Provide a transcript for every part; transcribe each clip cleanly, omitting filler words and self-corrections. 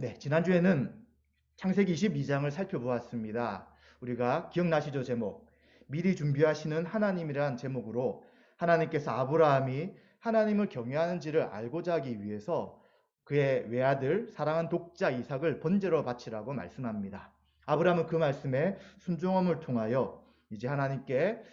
네, 지난주에는 창세기 22장을 살펴보았습니다. 우리가 기억나시죠? 제목. 미리 준비하시는 하나님이란 제목으로 하나님께서 아브라함이 하나님을 경외하는지를 알고자 하기 위해서 그의 외아들 사랑한 독자 이삭을 번제로 바치라고 말씀합니다. 아브라함은 그 말씀에 순종함을 통하여 이제 하나님께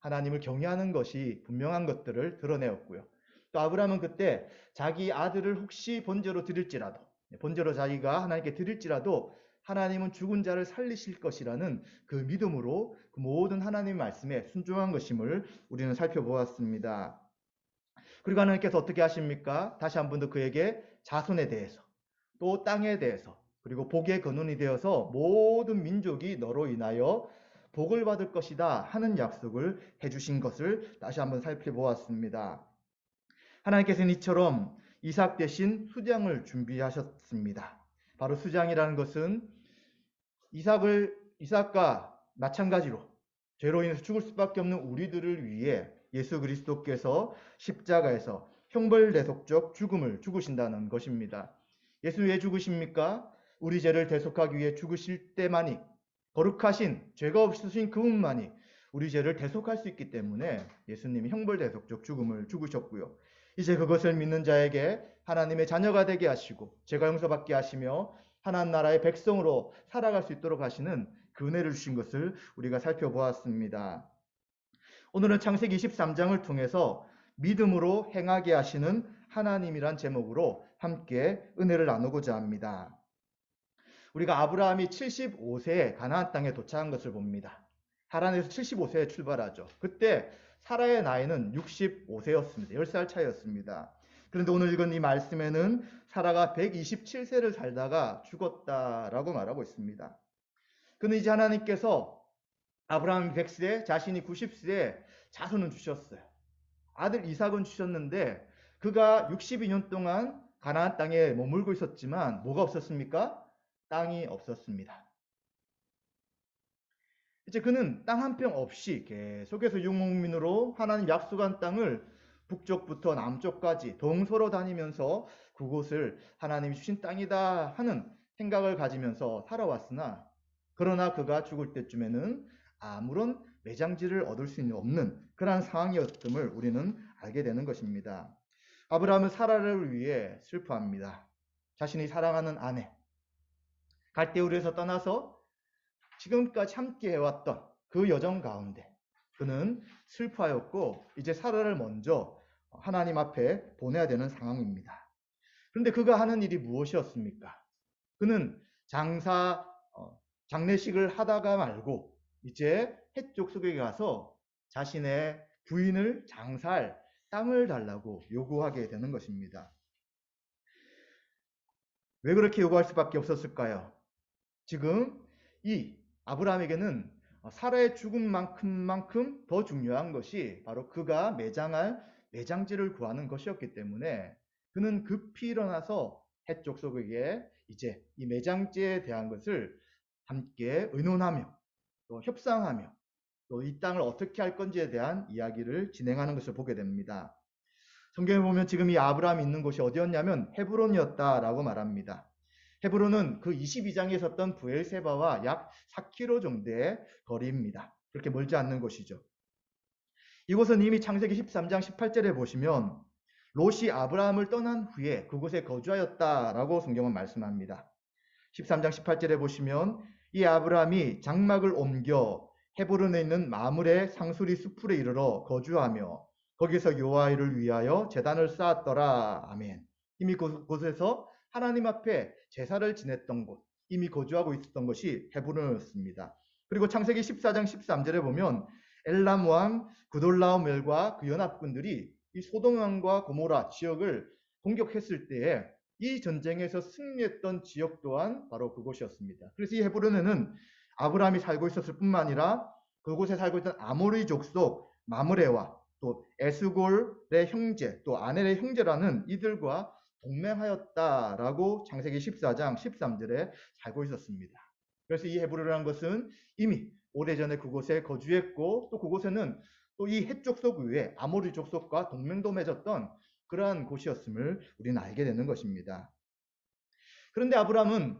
하나님을 경외하는 것이 분명한 것들을 드러내었고요. 또 아브라함은 그때 자기 아들을 혹시 번제로 드릴지라도, 번제로 자기가 하나님께 드릴지라도 하나님은 죽은 자를 살리실 것이라는 그 믿음으로 그 모든 하나님의 말씀에 순종한 것임을 우리는 살펴보았습니다. 그리고 하나님께서 어떻게 하십니까? 다시 한 번 더 그에게 자손에 대해서, 또 땅에 대해서, 그리고 복의 근원이 되어서 모든 민족이 너로 인하여 복을 받을 것이다 하는 약속을 해주신 것을 다시 한번 살펴보았습니다. 하나님께서는 이처럼 이삭 대신 수장을 준비하셨습니다. 바로 수장이라는 것은 이삭과 마찬가지로 죄로 인해서 죽을 수밖에 없는 우리들을 위해 예수 그리스도께서 십자가에서 형벌대속적 죽음을 죽으신다는 것입니다. 예수 왜 죽으십니까? 우리 죄를 대속하기 위해 죽으실 때만이, 거룩하신 죄가 없으신 그분만이 우리 죄를 대속할 수 있기 때문에 예수님이 형벌대속적 죽음을 죽으셨고요. 이제 그것을 믿는 자에게 하나님의 자녀가 되게 하시고 죄가 용서받게 하시며 하나님 나라의 백성으로 살아갈 수 있도록 하시는 그 은혜를 주신 것을 우리가 살펴보았습니다. 오늘은 창세기 23장을 통해서 믿음으로 행하게 하시는 하나님이란 제목으로 함께 은혜를 나누고자 합니다. 우리가 아브라함이 75세에 가나안 땅에 도착한 것을 봅니다. 하란에서 75세에 출발하죠. 그때 사라의 나이는 65세였습니다. 10살 차이였습니다. 그런데 오늘 읽은 이 말씀에는 사라가 127세를 살다가 죽었다라고 말하고 있습니다. 그는 이제 하나님께서 아브라함이 100세, 자신이 90세에 자손은 주셨어요. 아들 이삭은 주셨는데 그가 62년 동안 가나안 땅에 머물고 있었지만 뭐가 없었습니까? 땅이 없었습니다. 이제 그는 땅 한 평 없이 계속해서 유목민으로 하나님 약속한 땅을 북쪽부터 남쪽까지 동서로 다니면서 그곳을 하나님이 주신 땅이다 하는 생각을 가지면서 살아왔으나, 그러나 그가 죽을 때쯤에는 아무런 매장지를 얻을 수 없는 그러한 상황이었음을 우리는 알게 되는 것입니다. 아브라함은 사라를 위해 슬퍼합니다. 자신이 사랑하는 아내, 갈대우르에서 떠나서 지금까지 함께 해왔던 그 여정 가운데 그는 슬퍼하였고 이제 사라를 먼저 하나님 앞에 보내야 되는 상황입니다. 그런데 그가 하는 일이 무엇이었습니까? 그는 장례식을 하다가 말고 이제 해쪽 속에 가서 자신의 부인을 장사할 땅을 달라고 요구하게 되는 것입니다. 왜 그렇게 요구할 수밖에 없었을까요? 지금 이 아브라함에게는 사라의 죽음만큼 더 중요한 것이 바로 그가 매장할 매장지를 구하는 것이었기 때문에 그는 급히 일어나서 해쪽 속에게 이제 이 매장지에 대한 것을 함께 의논하며 또 협상하며 또 이 땅을 어떻게 할 건지에 대한 이야기를 진행하는 것을 보게 됩니다. 성경에 보면 지금 이 아브라함이 있는 곳이 어디였냐면 헤브론이었다라고 말합니다. 헤브론은 그 22장에 있었던 브엘세바와 약 4km 정도의 거리입니다. 그렇게 멀지 않는 곳이죠. 이곳은 이미 창세기 13장 18절에 보시면 롯이 아브라함을 떠난 후에 그곳에 거주하였다라고 성경은 말씀합니다. 13장 18절에 보시면 이 아브라함이 장막을 옮겨 헤브론에 있는 마므레 상수리 수풀에 이르러 거주하며 거기서 여호와를 위하여 제단을 쌓았더라. 아멘. 이미 그곳에서 하나님 앞에 제사를 지냈던 곳, 이미 거주하고 있었던 것이 헤브론이었습니다. 그리고 창세기 14장 13절에 보면 엘람 왕 그돌라오멜과 그 연합군들이 이 소돔 왕과 고모라 지역을 공격했을 때에 이 전쟁에서 승리했던 지역 또한 바로 그곳이었습니다. 그래서 이 헤브론에는 아브라함이 살고 있었을 뿐만 아니라 그곳에 살고 있던 아모리 족속 마므레와 또 에스골의 형제 또 아넬의 형제라는 이들과 동맹하였다라고 창세기 14장 13절에 살고 있었습니다. 그래서 이 헤브론이라는 것은 이미 오래전에 그곳에 거주했고 또 그곳에는 또 이 해족속 외에 아모리 족속과 동맹도 맺었던 그러한 곳이었음을 우리는 알게 되는 것입니다. 그런데 아브라함은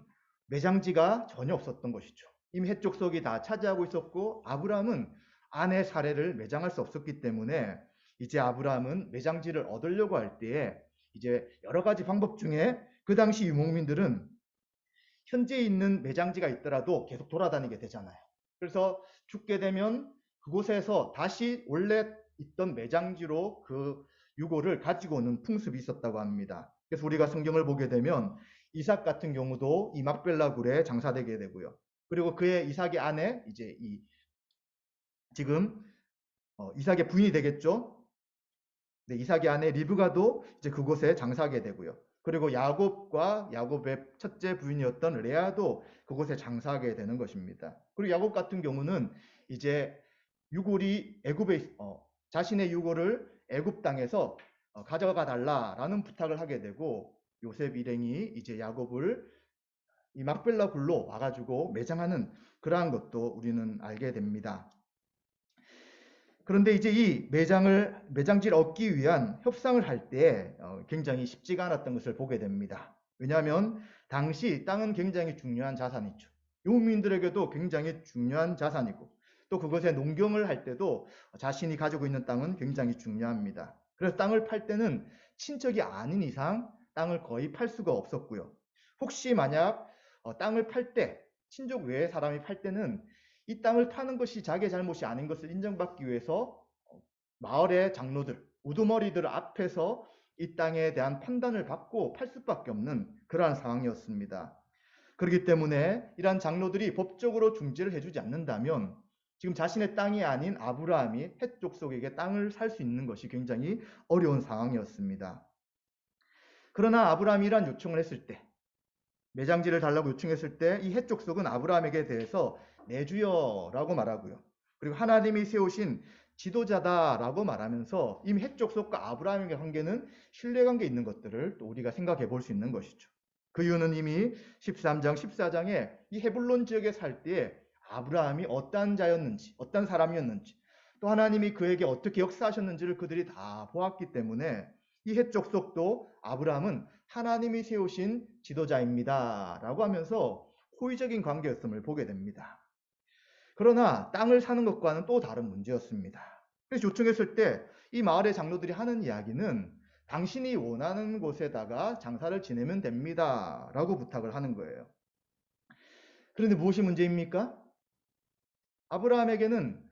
매장지가 전혀 없었던 것이죠. 이미 해족속이 다 차지하고 있었고 아브라함은 아내 사례를 매장할 수 없었기 때문에 이제 아브라함은 매장지를 얻으려고 할 때에 이제 여러 가지 방법 중에 그 당시 유목민들은 현재 있는 매장지가 있더라도 계속 돌아다니게 되잖아요. 그래서 죽게 되면 그곳에서 다시 원래 있던 매장지로 그 유골을 가지고 오는 풍습이 있었다고 합니다. 그래서 우리가 성경을 보게 되면 이삭 같은 경우도 이 막벨라 굴에 장사되게 되고요. 그리고 그의 이삭의 아내 이제 이 지금 이삭의 부인이 되겠죠. 네, 이삭의 아내 리브가도 이제 그곳에 장사하게 되고요. 그리고 야곱과 야곱의 첫째 부인이었던 레아도 그곳에 장사하게 되는 것입니다. 그리고 야곱 같은 경우는 이제 유골이 애굽에 자신의 유골을 애굽 땅에서 가져가 달라라는 부탁을 하게 되고 요셉 일행이 이제 야곱을 이 막벨라 굴로 와가지고 매장하는 그러한 것도 우리는 알게 됩니다. 그런데 이제 이 매장지를 얻기 위한 협상을 할 때 굉장히 쉽지가 않았던 것을 보게 됩니다. 왜냐하면 당시 땅은 굉장히 중요한 자산이죠. 유목민들에게도 굉장히 중요한 자산이고 또 그것에 농경을 할 때도 자신이 가지고 있는 땅은 굉장히 중요합니다. 그래서 땅을 팔 때는 친척이 아닌 이상 땅을 거의 팔 수가 없었고요. 혹시 만약 땅을 팔 때 친족 외의 사람이 팔 때는 이 땅을 파는 것이 자기의 잘못이 아닌 것을 인정받기 위해서 마을의 장로들, 우두머리들 앞에서 이 땅에 대한 판단을 받고 팔 수밖에 없는 그러한 상황이었습니다. 그렇기 때문에 이러한 장로들이 법적으로 중재를 해주지 않는다면 지금 자신의 땅이 아닌 아브라함이 헷 족속에게 땅을 살 수 있는 것이 굉장히 어려운 상황이었습니다. 그러나 아브라함이 이러한 요청을 했을 때, 매장지를 달라고 요청했을 때 이 헷 족속은 아브라함에게 대해서 내 주여라고 말하고요. 그리고 하나님이 세우신 지도자다라고 말하면서 이미 헷 족속과 아브라함의 관계는 신뢰관계 있는 것들을 또 우리가 생각해 볼 수 있는 것이죠. 그 이유는 이미 13장, 14장에 이 헤불론 지역에 살 때에 아브라함이 어떤 자였는지, 어떤 사람이었는지, 또 하나님이 그에게 어떻게 역사하셨는지를 그들이 다 보았기 때문에 이 헷 족속도 아브라함은 하나님이 세우신 지도자입니다. 라고 하면서 호의적인 관계였음을 보게 됩니다. 그러나 땅을 사는 것과는 또 다른 문제였습니다. 그래서 요청했을 때 이 마을의 장로들이 하는 이야기는 당신이 원하는 곳에다가 장사를 지내면 됩니다. 라고 부탁을 하는 거예요. 그런데 무엇이 문제입니까? 아브라함에게는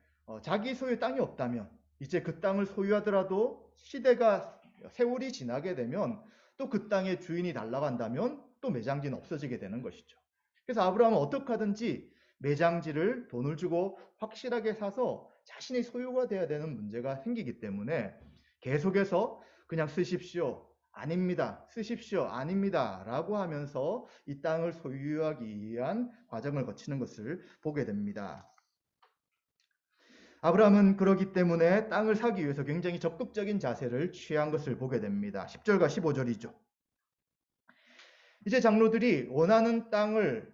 자기 소유의 땅이 없다면 이제 그 땅을 소유하더라도 시대가 세월이 지나게 되면 또 그 땅의 주인이 날아간다면 또 매장지는 없어지게 되는 것이죠. 그래서 아브라함은 어떻게 하든지 매장지를 돈을 주고 확실하게 사서 자신의 소유가 돼야 되는 문제가 생기기 때문에 계속해서 그냥 쓰십시오. 아닙니다. 쓰십시오. 아닙니다. 라고 하면서 이 땅을 소유하기 위한 과정을 거치는 것을 보게 됩니다. 아브라함은 그러기 때문에 땅을 사기 위해서 굉장히 적극적인 자세를 취한 것을 보게 됩니다. 10절과 15절이죠. 이제 장로들이 원하는 땅을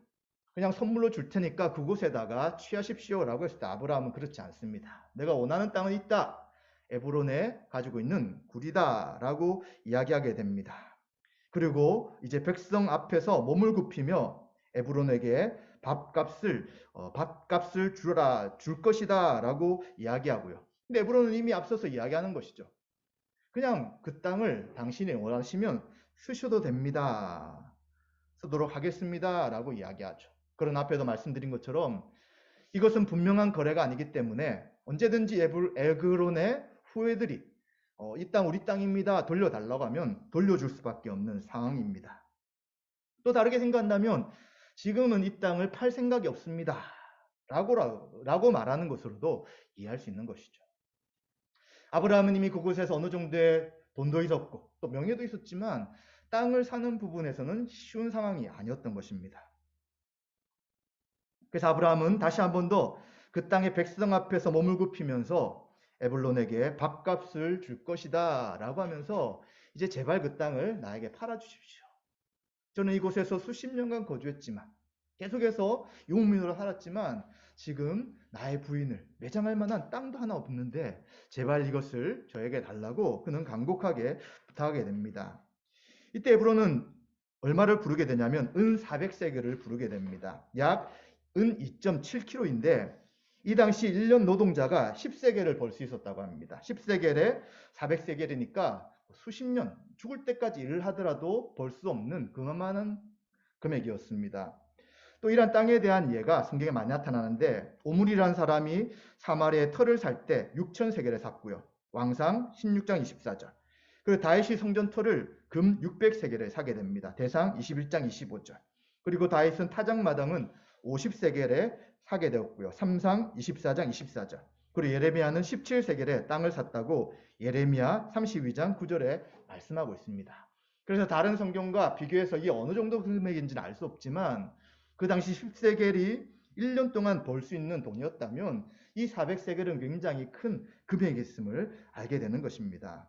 그냥 선물로 줄 테니까 그곳에다가 취하십시오라고 했을 때 아브라함은 그렇지 않습니다. 내가 원하는 땅은 있다. 에브론에 가지고 있는 굴이다라고 이야기하게 됩니다. 그리고 이제 백성 앞에서 몸을 굽히며 에브론에게 밥값을 줄 것이다라고 이야기하고요. 근데 에브론은 이미 앞서서 이야기하는 것이죠. 그냥 그 땅을 당신이 원하시면 쓰셔도 됩니다. 쓰도록 하겠습니다라고 이야기하죠. 그런 앞에도 말씀드린 것처럼 이것은 분명한 거래가 아니기 때문에 언제든지 에그론의 후예들이 이 땅 우리 땅입니다. 돌려달라고 하면 돌려줄 수밖에 없는 상황입니다. 또 다르게 생각한다면 지금은 이 땅을 팔 생각이 없습니다. 라고 말하는 것으로도 이해할 수 있는 것이죠. 아브라함은 이미 그곳에서 어느 정도의 돈도 있었고 또 명예도 있었지만 땅을 사는 부분에서는 쉬운 상황이 아니었던 것입니다. 그래서 아브라함은 다시 한 번 더 그 땅의 백성 앞에서 몸을 굽히면서 에불론에게 밥값을 줄 것이다 라고 하면서 이제 제발 그 땅을 나에게 팔아주십시오. 저는 이곳에서 수십 년간 거주했지만 계속해서 용민으로 살았지만 지금 나의 부인을 매장할 만한 땅도 하나 없는데 제발 이것을 저에게 달라고 그는 간곡하게 부탁하게 됩니다. 이때 에브론은 얼마를 부르게 되냐면 은 400세겔을 부르게 됩니다. 약 은 2.7kg인데 이 당시 1년 노동자가 10세겔을 벌 수 있었다고 합니다. 10세겔에 400세겔이니까 수십 년 죽을 때까지 일을 하더라도 벌 수 없는 그만한 금액이었습니다. 또 이러한 땅에 대한 예가 성경에 많이 나타나는데 오므리라는 사람이 사마리아의 터를 살 때 6,000세겔에 샀고요. 왕상 16장 24절. 그리고 다윗이 성전 터를 금 600세겔에 사게 됩니다. 대상 21장 25절. 그리고 다윗은 타작마당은 50세겔에 사게 되었고요. 3상 24장 24절. 그리고 예레미야는 17세겔에 땅을 샀다고 예레미야 32장 9절에 말씀하고 있습니다. 그래서 다른 성경과 비교해서 이게 어느 정도 금액인지는 알 수 없지만 그 당시 10세겔이 1년 동안 벌 수 있는 돈이었다면 이 400세겔은 굉장히 큰 금액이었음을 알게 되는 것입니다.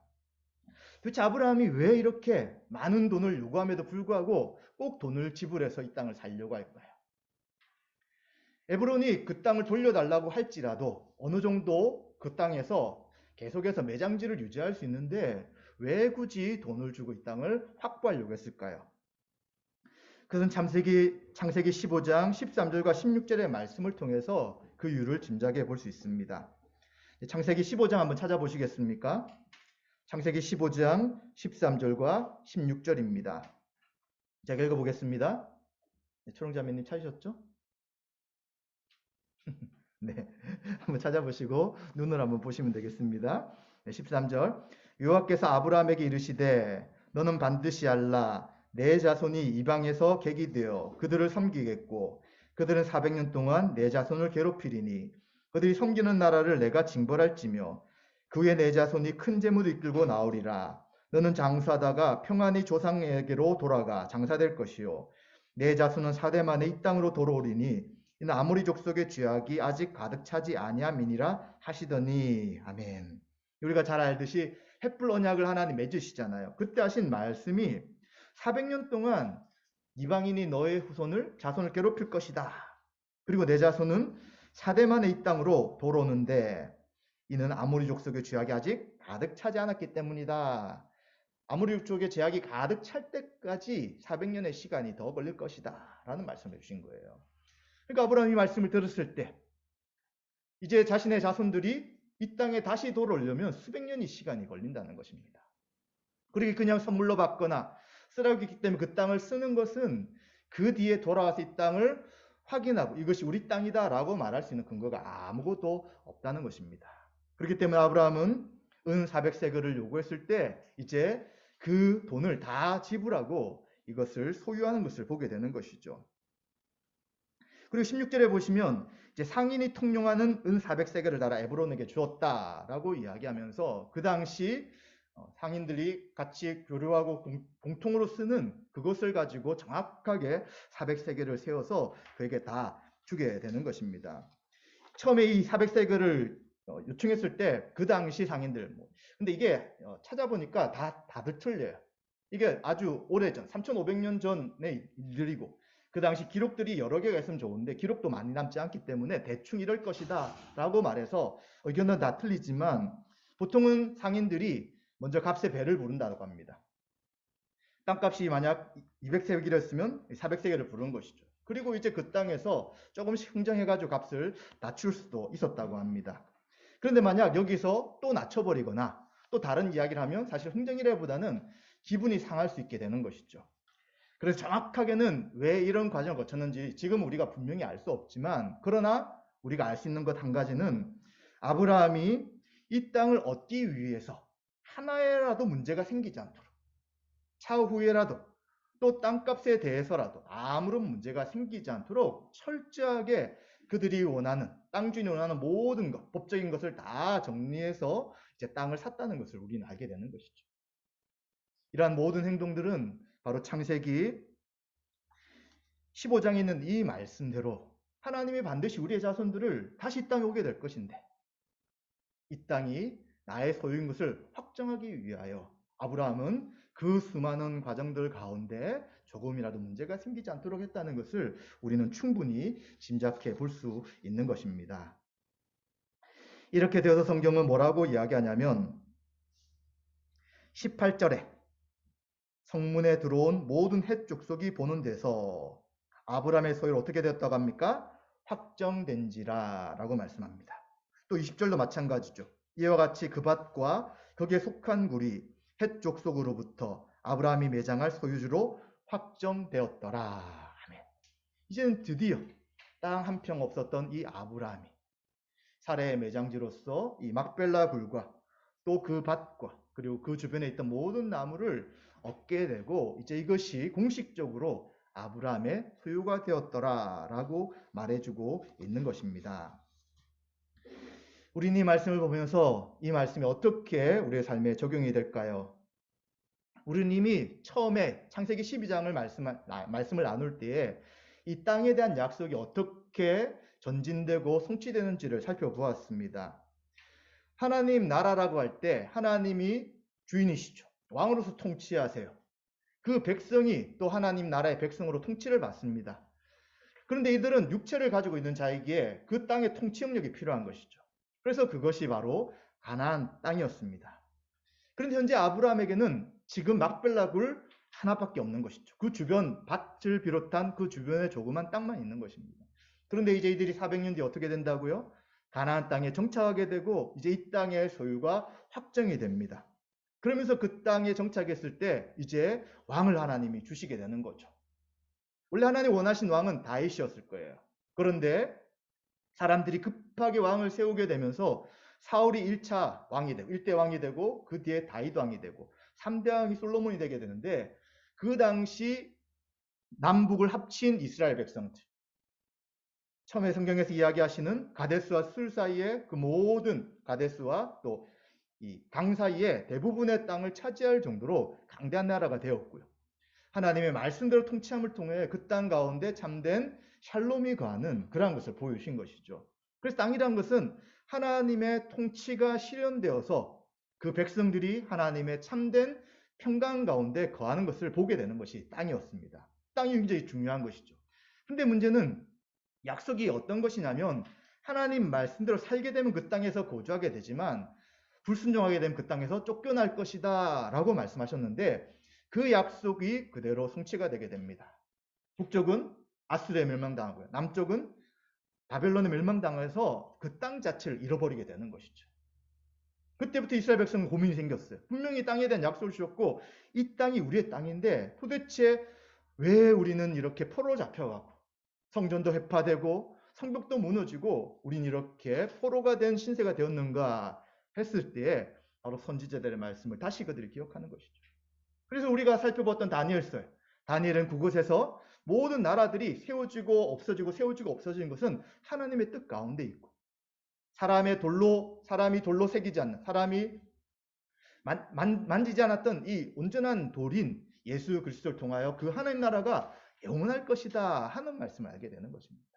도대체 아브라함이 왜 이렇게 많은 돈을 요구함에도 불구하고 꼭 돈을 지불해서 이 땅을 살려고 할까요? 에브론이 그 땅을 돌려달라고 할지라도 어느 정도 그 땅에서 계속해서 매장지를 유지할 수 있는데 왜 굳이 돈을 주고 이 땅을 확보하려고 했을까요? 그것은 창세기 15장 13절과 16절의 말씀을 통해서 그 이유를 짐작해 볼 수 있습니다. 창세기 15장 한번 찾아보시겠습니까? 창세기 15장 13절과 16절입니다. 제가 읽어보겠습니다. 초롱자매님 찾으셨죠? 네, 한번 찾아보시고 눈을 한번 보시면 되겠습니다. 13절 여호와께서 아브라함에게 이르시되 너는 반드시 알라 내 자손이 이방에서 객이 되어 그들을 섬기겠고 그들은 400년 동안 내 자손을 괴롭히리니 그들이 섬기는 나라를 내가 징벌할지며 그 후에 내 자손이 큰 재물을 이끌고 나오리라. 너는 장사하다가 평안히 조상에게로 돌아가 장사될 것이요 내 자손은 4대 만에 이 땅으로 돌아오리니 이는 아모리 족속의 죄악이 아직 가득 차지 아니함이니라 하시더니 아멘. 우리가 잘 알듯이 햇불 언약을 하나님 맺으시잖아요. 그때 하신 말씀이 400년 동안 이방인이 너의 후손을 자손을 괴롭힐 것이다. 그리고 내 자손은 4대 만에 이 땅으로 돌아오는데 이는 아모리 족속의 죄악이 아직 가득 차지 않았기 때문이다. 아모리 족속의 죄악이 가득 찰 때까지 400년의 시간이 더 걸릴 것이다. 라는 말씀을 해주신 거예요. 그러니까 아브라함이 말씀을 들었을 때 이제 자신의 자손들이 이 땅에 다시 돌아오려면 수백 년의 시간이 걸린다는 것입니다. 그렇게 그냥 선물로 받거나 쓰라고 했기 때문에 그 땅을 쓰는 것은 그 뒤에 돌아와서 이 땅을 확인하고 이것이 우리 땅이다 라고 말할 수 있는 근거가 아무것도 없다는 것입니다. 그렇기 때문에 아브라함은 은 400세겔을 요구했을 때 이제 그 돈을 다 지불하고 이것을 소유하는 것을 보게 되는 것이죠. 그리고 16절에 보시면 이제 상인이 통용하는 은 400세겔을 달아 에브론에게 주었다라고 이야기하면서 그 당시 상인들이 같이 교류하고 공통으로 쓰는 그것을 가지고 정확하게 400세겔을 세워서 그에게 다 주게 되는 것입니다. 처음에 이 400세겔을 요청했을 때 그 당시 상인들 근데 이게 찾아보니까 다들 틀려요. 이게 아주 오래전 3500년 전의 일들이고 그 당시 기록들이 여러 개가 있으면 좋은데 기록도 많이 남지 않기 때문에 대충 이럴 것이다 라고 말해서 의견은 다 틀리지만 보통은 상인들이 먼저 값에 배를 부른다고 합니다. 땅값이 만약 200세겔이었으면 400세겔을 부른 것이죠. 그리고 이제 그 땅에서 조금씩 흥정해가지고 값을 낮출 수도 있었다고 합니다. 그런데 만약 여기서 또 낮춰버리거나 또 다른 이야기를 하면 사실 흥정이라기보다는 기분이 상할 수 있게 되는 것이죠. 그래서 정확하게는 왜 이런 과정을 거쳤는지 지금 우리가 분명히 알 수 없지만 그러나 우리가 알 수 있는 것 한 가지는 아브라함이 이 땅을 얻기 위해서 하나라도 문제가 생기지 않도록 차후에라도 또 땅값에 대해서라도 아무런 문제가 생기지 않도록 철저하게 그들이 원하는 땅 주인이 원하는 모든 것 법적인 것을 다 정리해서 이제 땅을 샀다는 것을 우리는 알게 되는 것이죠. 이러한 모든 행동들은 바로 창세기 15장에 있는 이 말씀대로 하나님이 반드시 우리의 자손들을 다시 이 땅에 오게 될 것인데 이 땅이 나의 소유인 것을 확정하기 위하여 아브라함은 그 수많은 과정들 가운데 조금이라도 문제가 생기지 않도록 했다는 것을 우리는 충분히 짐작해 볼 수 있는 것입니다. 이렇게 되어서 성경은 뭐라고 이야기하냐면 18절에 성문에 들어온 모든 헷 족속이 보는 데서 아브라함의 소유를 어떻게 되었다고 합니까? 확정된지라 라고 말씀합니다. 또 20절도 마찬가지죠. 이와 같이 그 밭과 거기에 속한 굴이 헷 족속으로부터 아브라함이 매장할 소유주로 확정되었더라. 아멘. 이제는 드디어 땅 한 평 없었던 이 아브라함이 사레의 매장지로서 이 막벨라 굴과 또 그 밭과 그리고 그 주변에 있던 모든 나무를 얻게 되고 이제 이것이 공식적으로 아브라함의 소유가 되었더라라고 말해주고 있는 것입니다. 우리는 이 말씀을 보면서 이 말씀이 어떻게 우리의 삶에 적용이 될까요? 우리는 이미 처음에 창세기 12장을 말씀을 나눌 때에 이 땅에 대한 약속이 어떻게 전진되고 성취되는지를 살펴보았습니다. 하나님 나라라고 할 때 하나님이 주인이시죠. 왕으로서 통치하세요. 그 백성이 또 하나님 나라의 백성으로 통치를 받습니다. 그런데 이들은 육체를 가지고 있는 자에게 그 땅의 통치 능력이 필요한 것이죠. 그래서 그것이 바로 가나안 땅이었습니다. 그런데 현재 아브라함에게는 지금 막벨라 굴 하나밖에 없는 것이죠. 그 주변 밭을 비롯한 그 주변에 조그만 땅만 있는 것입니다. 그런데 이제 이들이 400년 뒤에 어떻게 된다고요? 가나안 땅에 정착하게 되고 이제 이 땅의 소유가 확정이 됩니다. 그러면서 그 땅에 정착했을 때 이제 왕을 하나님이 주시게 되는 거죠. 원래 하나님 원하신 왕은 다윗이었을 거예요. 그런데 사람들이 급하게 왕을 세우게 되면서 사울이 1차 왕이 되고 1대 왕이 되고 그 뒤에 다윗 왕이 되고 3대 왕이 솔로몬이 되게 되는데 그 당시 남북을 합친 이스라엘 백성들, 처음에 성경에서 이야기하시는 가데스와 술 사이에 그 모든 가데스와 또 이 강 사이에 대부분의 땅을 차지할 정도로 강대한 나라가 되었고요. 하나님의 말씀대로 통치함을 통해 그 땅 가운데 참된 샬롬이 거하는 그러한 것을 보여주신 것이죠. 그래서 땅이란 것은 하나님의 통치가 실현되어서 그 백성들이 하나님의 참된 평강 가운데 거하는 것을 보게 되는 것이 땅이었습니다. 땅이 굉장히 중요한 것이죠. 근데 문제는 약속이 어떤 것이냐면 하나님 말씀대로 살게 되면 그 땅에서 거주하게 되지만 불순종하게 되면 그 땅에서 쫓겨날 것이다 라고 말씀하셨는데 그 약속이 그대로 성취가 되게 됩니다. 북쪽은 아수르에 멸망당하고요. 남쪽은 바벨론에 멸망당해서 그 땅 자체를 잃어버리게 되는 것이죠. 그때부터 이스라엘 백성은 고민이 생겼어요. 분명히 땅에 대한 약속을 주셨고 이 땅이 우리의 땅인데 도대체 왜 우리는 이렇게 포로로 잡혀가고 성전도 회파되고 성벽도 무너지고 우린 이렇게 포로가 된 신세가 되었는가 했을 때에 바로 선지자들의 말씀을 다시 그들이 기억하는 것이죠. 그래서 우리가 살펴봤던 다니엘서, 다니엘은 그곳에서 모든 나라들이 세워지고 없어지고 세워지고 없어지는 것은 하나님의 뜻 가운데 있고 사람이 돌로 새기지 않는, 사람이 만지지 않았던 이 온전한 돌인 예수 그리스도를 통하여 그 하나님 나라가 영원할 것이다 하는 말씀을 알게 되는 것입니다.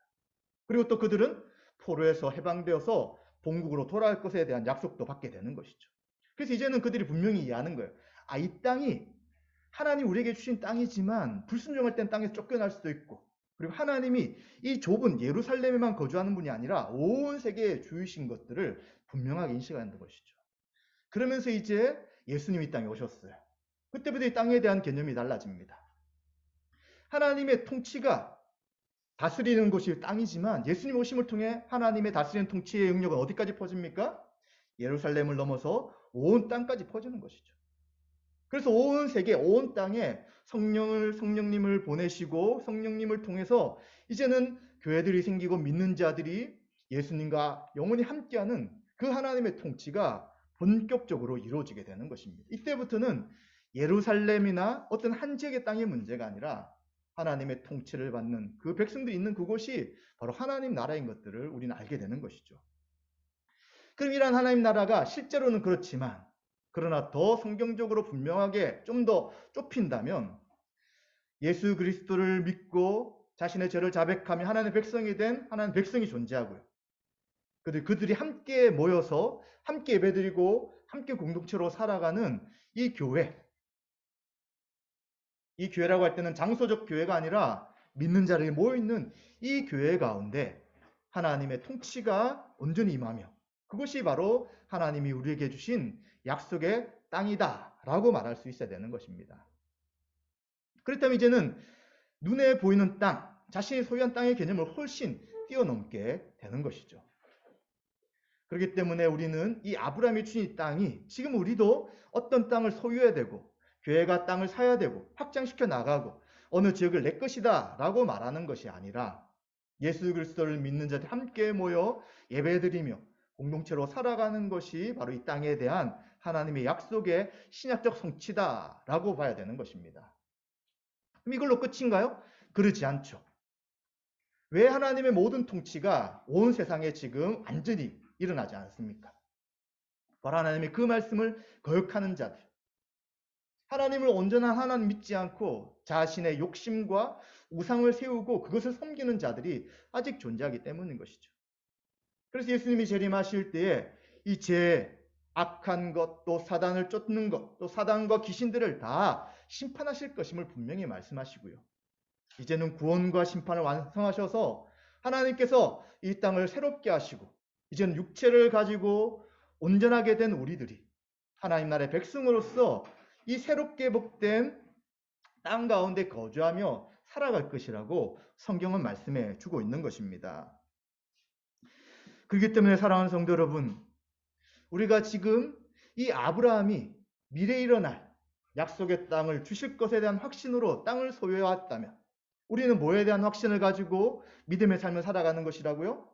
그리고 또 그들은 포로에서 해방되어서 본국으로 돌아갈 것에 대한 약속도 받게 되는 것이죠. 그래서 이제는 그들이 분명히 이해하는 거예요. 아, 이 땅이 하나님 우리에게 주신 땅이지만 불순종할 땐 땅에서 쫓겨날 수도 있고 그리고 하나님이 이 좁은 예루살렘에만 거주하는 분이 아니라 온 세계에 주이신 것들을 분명하게 인식하는 것이죠. 그러면서 이제 예수님이 이 땅에 오셨어요. 그때부터 이 땅에 대한 개념이 달라집니다. 하나님의 통치가 다스리는 곳이 땅이지만 예수님 오심을 통해 하나님의 다스리는 통치의 영역은 어디까지 퍼집니까? 예루살렘을 넘어서 온 땅까지 퍼지는 것이죠. 그래서 온 세계, 온 땅에 성령님을 보내시고 성령님을 통해서 이제는 교회들이 생기고 믿는 자들이 예수님과 영원히 함께하는 그 하나님의 통치가 본격적으로 이루어지게 되는 것입니다. 이때부터는 예루살렘이나 어떤 한 지역의 땅의 문제가 아니라 하나님의 통치를 받는 그 백성들이 있는 그곳이 바로 하나님 나라인 것들을 우리는 알게 되는 것이죠. 그럼 이러한 하나님 나라가 실제로는 그렇지만 그러나 더 성경적으로 분명하게 좀 더 좁힌다면 예수 그리스도를 믿고 자신의 죄를 자백하며 하나님의 백성이 된 하나님의 백성이 존재하고요. 그들이 함께 모여서 함께 예배드리고 함께 공동체로 살아가는 이 교회. 이 교회라고 할 때는 장소적 교회가 아니라 믿는 자들이 모여있는 이 교회 가운데 하나님의 통치가 온전히 임하며 그것이 바로 하나님이 우리에게 주신 약속의 땅이다 라고 말할 수 있어야 되는 것입니다. 그렇다면 이제는 눈에 보이는 땅, 자신이 소유한 땅의 개념을 훨씬 뛰어넘게 되는 것이죠. 그렇기 때문에 우리는 이 아브라함이 준 이 땅이 지금 우리도 어떤 땅을 소유해야 되고 교회가 땅을 사야 되고 확장시켜 나가고 어느 지역을 내 것이다 라고 말하는 것이 아니라 예수 그리스도를 믿는 자들이 함께 모여 예배드리며 공동체로 살아가는 것이 바로 이 땅에 대한 하나님의 약속의 신약적 성취다라고 봐야 되는 것입니다. 그럼 이걸로 끝인가요? 그러지 않죠. 왜 하나님의 모든 통치가 온 세상에 지금 완전히 일어나지 않습니까? 바로 하나님의 그 말씀을 거역하는 자들, 하나님을 온전한 하나님 믿지 않고 자신의 욕심과 우상을 세우고 그것을 섬기는 자들이 아직 존재하기 때문인 것이죠. 그래서 예수님이 재림하실 때에 이 죄, 악한 것, 또 사단을 쫓는 것, 또 사단과 귀신들을 다 심판하실 것임을 분명히 말씀하시고요. 이제는 구원과 심판을 완성하셔서 하나님께서 이 땅을 새롭게 하시고 이제는 육체를 가지고 온전하게 된 우리들이 하나님 나라의 백성으로서 이 새롭게 복된 땅 가운데 거주하며 살아갈 것이라고 성경은 말씀해 주고 있는 것입니다. 그렇기 때문에 사랑하는 성도 여러분, 우리가 지금 이 아브라함이 미래에 일어날 약속의 땅을 주실 것에 대한 확신으로 땅을 소유해왔다면 우리는 뭐에 대한 확신을 가지고 믿음의 삶을 살아가는 것이라고요?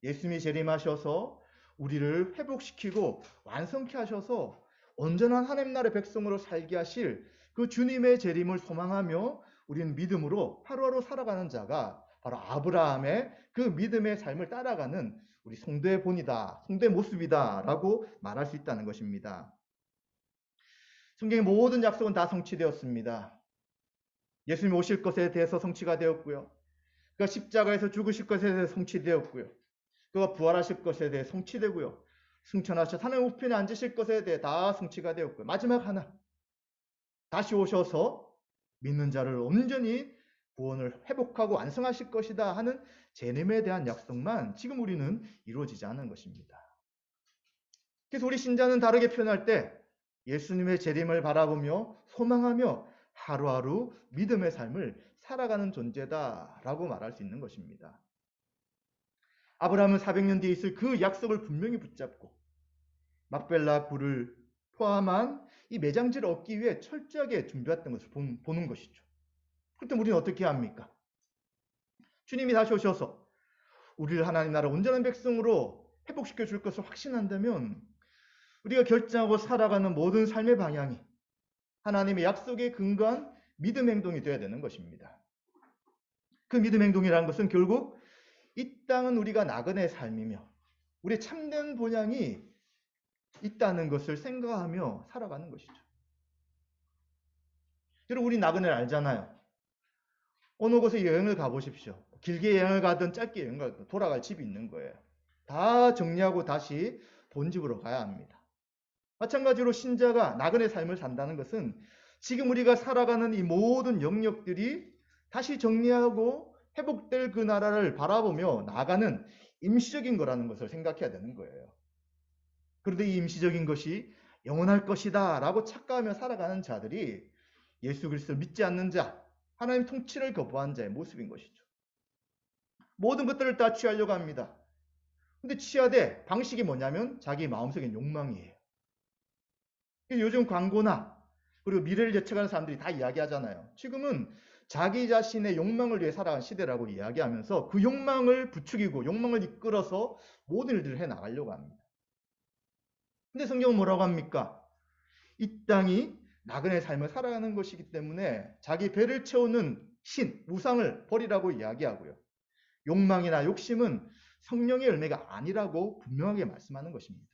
예수님이 재림하셔서 우리를 회복시키고 완성케 하셔서 온전한 하나님 나라의 백성으로 살게 하실 그 주님의 재림을 소망하며 우리는 믿음으로 하루하루 살아가는 자가 바로 아브라함의 그 믿음의 삶을 따라가는 우리 성도의 본이다, 성도의 모습이다 라고 말할 수 있다는 것입니다. 성경의 모든 약속은 다 성취되었습니다. 예수님이 오실 것에 대해서 성취가 되었고요. 그가 십자가에서 죽으실 것에 대해서 성취되었고요. 그가 부활하실 것에 대해 성취되고요. 승천하셔 하나님 우편에 앉으실 것에 대해 다 성취가 되었고요. 마지막 하나, 다시 오셔서 믿는 자를 온전히 구원을 회복하고 완성하실 것이다 하는 재림에 대한 약속만 지금 우리는 이루어지지 않은 것입니다. 그래서 우리 신자는 다르게 표현할 때 예수님의 재림을 바라보며 소망하며 하루하루 믿음의 삶을 살아가는 존재다라고 말할 수 있는 것입니다. 아브라함은 400년 뒤에 있을 그 약속을 분명히 붙잡고 막벨라 굴을 포함한 이 매장지를 얻기 위해 철저하게 준비했던 것을 보는 것이죠. 그렇다면 우리는 어떻게 합니까? 주님이 다시 오셔서 우리를 하나님 나라 온전한 백성으로 회복시켜 줄 것을 확신한다면 우리가 결정하고 살아가는 모든 삶의 방향이 하나님의 약속에 근거한 믿음 행동이 되어야 되는 것입니다. 그 믿음 행동이라는 것은 결국 이 땅은 우리가 나그네의 삶이며 우리의 참된 본향이 있다는 것을 생각하며 살아가는 것이죠. 여러분, 우리 나그네를 알잖아요. 어느 곳에 여행을 가보십시오. 길게 여행을 가든 짧게 여행을 가든 돌아갈 집이 있는 거예요. 다 정리하고 다시 본집으로 가야 합니다. 마찬가지로 신자가 나그네 삶을 산다는 것은 지금 우리가 살아가는 이 모든 영역들이 다시 정리하고 회복될 그 나라를 바라보며 나가는 임시적인 거라는 것을 생각해야 되는 거예요. 그런데 이 임시적인 것이 영원할 것이다 라고 착각하며 살아가는 자들이 예수 그리스도를 믿지 않는 자, 하나님 통치를 거부한 자의 모습인 것이죠. 모든 것들을 다 취하려고 합니다. 근데 취하되 방식이 뭐냐면 자기 마음속의 욕망이에요. 요즘 광고나 그리고 미래를 예측하는 사람들이 다 이야기하잖아요. 지금은 자기 자신의 욕망을 위해 살아가는 시대라고 이야기하면서 그 욕망을 부추기고 욕망을 이끌어서 모든 일들을 해나가려고 합니다. 근데 성경은 뭐라고 합니까? 이 땅이 나그네 삶을 살아가는 것이기 때문에 자기 배를 채우는 신, 우상을 버리라고 이야기하고요. 욕망이나 욕심은 성령의 열매가 아니라고 분명하게 말씀하는 것입니다.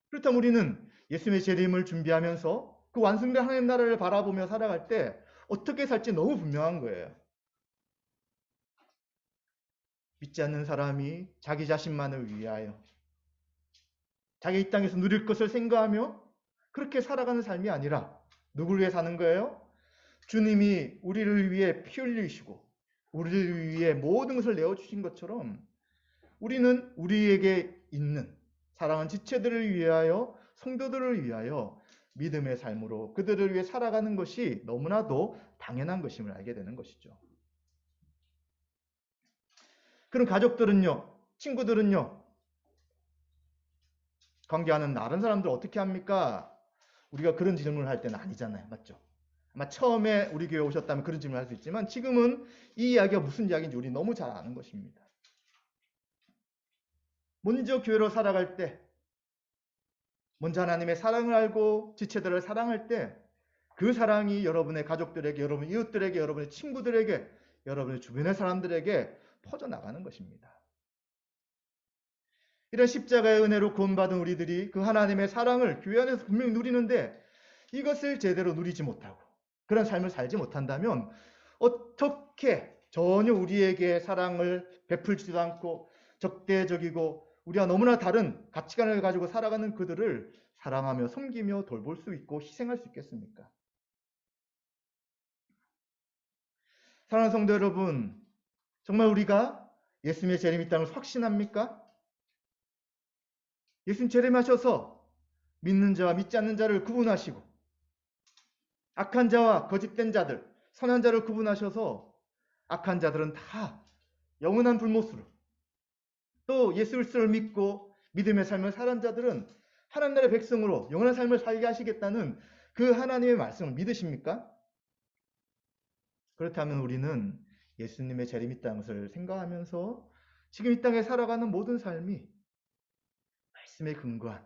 그렇다면 우리는 예수님의 재림을 준비하면서 그 완성된 하나님 나라를 바라보며 살아갈 때 어떻게 살지 너무 분명한 거예요. 믿지 않는 사람이 자기 자신만을 위하여 자기 이 땅에서 누릴 것을 생각하며 그렇게 살아가는 삶이 아니라 누구를 위해 사는 거예요? 주님이 우리를 위해 피 흘리시고 우리를 위해 모든 것을 내어주신 것처럼 우리는 우리에게 있는 사랑하는 지체들을 위하여 성도들을 위하여 믿음의 삶으로 그들을 위해 살아가는 것이 너무나도 당연한 것임을 알게 되는 것이죠. 그럼 가족들은요, 친구들은요, 관계하는 다른 사람들 어떻게 합니까? 우리가 그런 질문을 할 때는 아니잖아요. 맞죠? 아마 처음에 우리 교회 오셨다면 그런 질문을 할 수 있지만 지금은 이 이야기가 무슨 이야기인지 우리 너무 잘 아는 것입니다. 먼저 교회로 살아갈 때, 먼저 하나님의 사랑을 알고 지체들을 사랑할 때 그 사랑이 여러분의 가족들에게, 여러분의 이웃들에게, 여러분의 친구들에게, 여러분의 주변의 사람들에게 퍼져나가는 것입니다. 이런 십자가의 은혜로 구원받은 우리들이 그 하나님의 사랑을 교회 안에서 분명히 누리는데 이것을 제대로 누리지 못하고 그런 삶을 살지 못한다면 어떻게 전혀 우리에게 사랑을 베풀지도 않고 적대적이고 우리와 너무나 다른 가치관을 가지고 살아가는 그들을 사랑하며 섬기며 돌볼 수 있고 희생할 수 있겠습니까? 사랑하는 성도 여러분, 정말 우리가 예수님의 재림이 있다는 걸 확신합니까? 예수님 재림하셔서 믿는 자와 믿지 않는 자를 구분하시고 악한 자와 거짓된 자들, 선한 자를 구분하셔서 악한 자들은 다 영원한 불못으로 또 예수 그리스도를 믿고 믿음의 삶을 살은 자들은 하나님 나라의 백성으로 영원한 삶을 살게 하시겠다는 그 하나님의 말씀을 믿으십니까? 그렇다면 우리는 예수님의 재림이 있다는 것을 생각하면서 지금 이 땅에 살아가는 모든 삶이 말씀에 근거한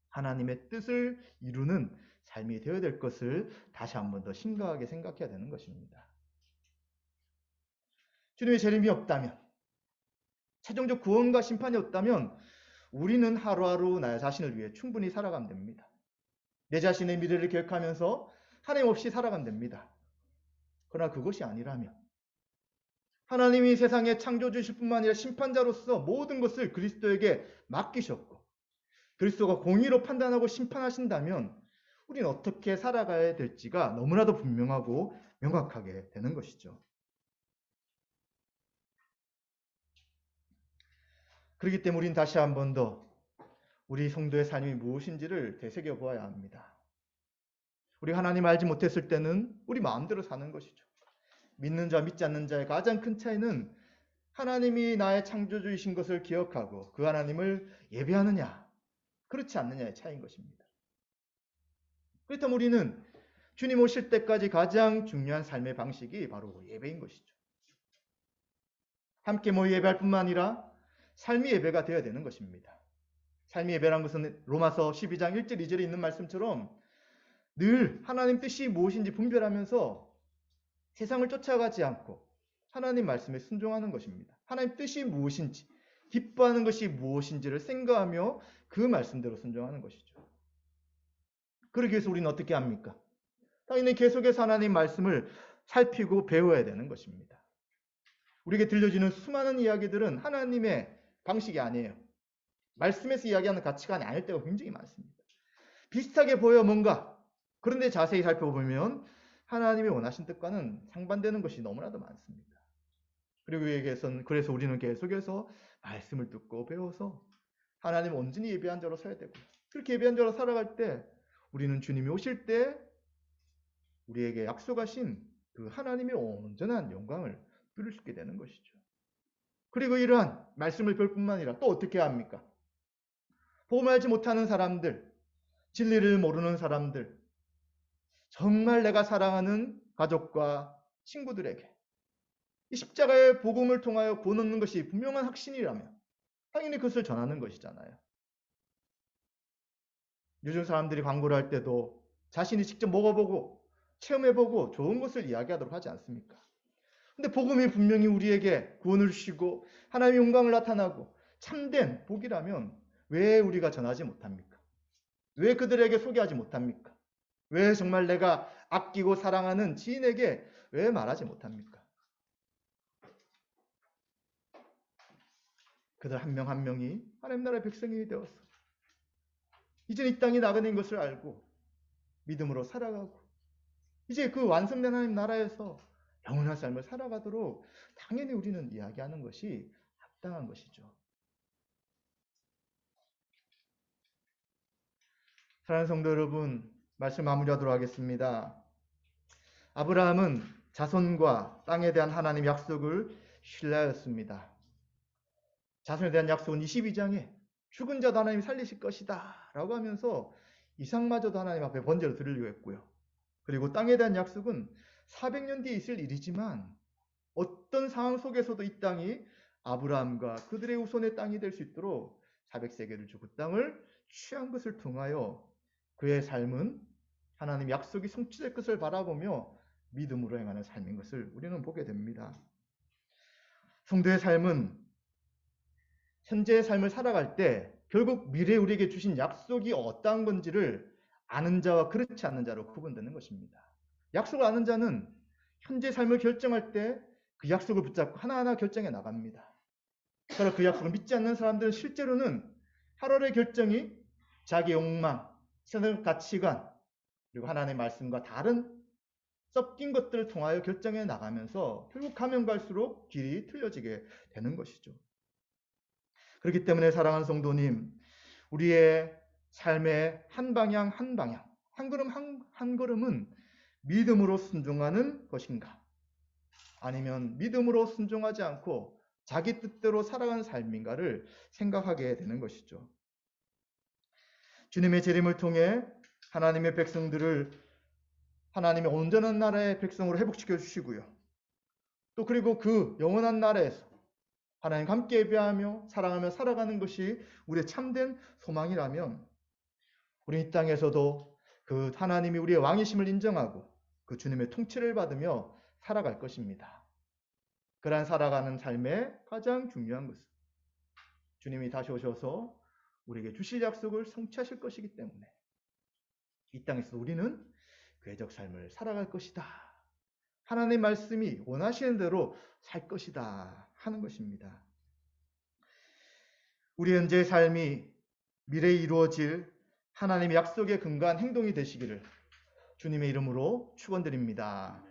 하나님의 뜻을 이루는 삶이 되어야 될 것을 다시 한 번 더 심각하게 생각해야 되는 것입니다. 주님의 재림이 없다면, 최종적 구원과 심판이 없다면 우리는 하루하루 나 자신을 위해 충분히 살아가면 됩니다. 내 자신의 미래를 계획하면서 하나님 없이 살아가면 됩니다. 그러나 그것이 아니라면 하나님이 세상에 창조주실 뿐만 아니라 심판자로서 모든 것을 그리스도에게 맡기셨고 그리스도가 공의로 판단하고 심판하신다면 우리는 어떻게 살아가야 될지가 너무나도 분명하고 명확하게 되는 것이죠. 그렇기 때문에 우리는 다시 한 번 더 우리 성도의 삶이 무엇인지를 되새겨 보아야 합니다. 우리 하나님 알지 못했을 때는 우리 마음대로 사는 것이죠. 믿는 자, 믿지 않는 자의 가장 큰 차이는 하나님이 나의 창조주이신 것을 기억하고 그 하나님을 예배하느냐, 그렇지 않느냐의 차이인 것입니다. 그렇다면 우리는 주님 오실 때까지 가장 중요한 삶의 방식이 바로 예배인 것이죠. 함께 모여 예배할 뿐만 아니라 삶이 예배가 되어야 되는 것입니다. 삶이 예배란 것은 로마서 12장 1절 2절에 있는 말씀처럼 늘 하나님 뜻이 무엇인지 분별하면서 세상을 쫓아가지 않고 하나님 말씀에 순종하는 것입니다. 하나님 뜻이 무엇인지, 기뻐하는 것이 무엇인지를 생각하며 그 말씀대로 순종하는 것이죠. 그러기 위해서 우리는 어떻게 합니까? 당연히 계속해서 하나님 말씀을 살피고 배워야 되는 것입니다. 우리에게 들려지는 수많은 이야기들은 하나님의 방식이 아니에요. 말씀에서 이야기하는 가치관이 아닐 때가 굉장히 많습니다. 비슷하게 보여 뭔가. 그런데 자세히 살펴보면 하나님이 원하신 뜻과는 상반되는 것이 너무나도 많습니다. 그리고 그래서 우리는 계속해서 말씀을 듣고 배워서 하나님 온전히 예배한 자로 서야 되고 그렇게 예배한 자로 살아갈 때 우리는 주님이 오실 때 우리에게 약속하신 그 하나님의 온전한 영광을 누릴 수 있게 되는 것이죠. 그리고 이러한 말씀을 볼 뿐만 아니라 또 어떻게 합니까? 복음을 알지 못하는 사람들, 진리를 모르는 사람들, 정말 내가 사랑하는 가족과 친구들에게 이 십자가의 복음을 통하여 구원 얻는 것이 분명한 확신이라면 당연히 그것을 전하는 것이잖아요. 요즘 사람들이 광고를 할 때도 자신이 직접 먹어보고 체험해보고 좋은 것을 이야기하도록 하지 않습니까? 근데 복음이 분명히 우리에게 구원을 주시고 하나님의 영광을 나타나고 참된 복이라면 왜 우리가 전하지 못합니까? 왜 그들에게 소개하지 못합니까? 왜 정말 내가 아끼고 사랑하는 지인에게 왜 말하지 못합니까? 그들 한 명 한 명이 하나님 나라의 백성이 되어서 이제 이 땅이 나그네인 것을 알고 믿음으로 살아가고 이제 그 완성된 하나님 나라에서 영원한 삶을 살아가도록 당연히 우리는 이야기하는 것이 합당한 것이죠. 사랑하는 성도 여러분, 말씀 마무리하도록 하겠습니다. 아브라함은 자손과 땅에 대한 하나님의 약속을 신뢰하였습니다. 자손에 대한 약속은 22장에 죽은 자도 하나님이 살리실 것이다 라고 하면서 이삭마저도 하나님 앞에 번제로 드리려고 했고요. 그리고 땅에 대한 약속은 400년 뒤에 있을 일이지만 어떤 상황 속에서도 이 땅이 아브라함과 그들의 후손의 땅이 될 수 있도록 400세계를 주고 땅을 취한 것을 통하여 그의 삶은 하나님의 약속이 성취될 것을 바라보며 믿음으로 행하는 삶인 것을 우리는 보게 됩니다. 성도의 삶은 현재의 삶을 살아갈 때 결국 미래에 우리에게 주신 약속이 어떠한 건지를 아는 자와 그렇지 않는 자로 구분되는 것입니다. 약속을 아는 자는 현재 삶을 결정할 때 그 약속을 붙잡고 하나하나 결정해 나갑니다. 그러나 그 약속을 믿지 않는 사람들은 실제로는 하루의 결정이 자기 욕망, 세상 가치관, 그리고 하나님의 말씀과 다른 섞인 것들을 통하여 결정해 나가면서 결국 가면 갈수록 길이 틀려지게 되는 것이죠. 그렇기 때문에 사랑하는 성도님, 우리의 삶의 한 방향 한 방향, 한 걸음 한 걸음은 믿음으로 순종하는 것인가? 아니면 믿음으로 순종하지 않고 자기 뜻대로 살아가는 삶인가를 생각하게 되는 것이죠. 주님의 재림을 통해 하나님의 백성들을 하나님의 온전한 나라의 백성으로 회복시켜 주시고요. 또 그리고 그 영원한 나라에서 하나님과 함께 예배하며 사랑하며 살아가는 것이 우리의 참된 소망이라면 우리 이 땅에서도 그 하나님이 우리의 왕이심을 인정하고 그 주님의 통치를 받으며 살아갈 것입니다. 그러한 살아가는 삶의 가장 중요한 것은 주님이 다시 오셔서 우리에게 주실 약속을 성취하실 것이기 때문에 이 땅에서 우리는 궤적 삶을 살아갈 것이다. 하나님의 말씀이 원하시는 대로 살 것이다 하는 것입니다. 우리 현재의 삶이 미래에 이루어질 하나님의 약속에 근거한 행동이 되시기를 주님의 이름으로 축원드립니다.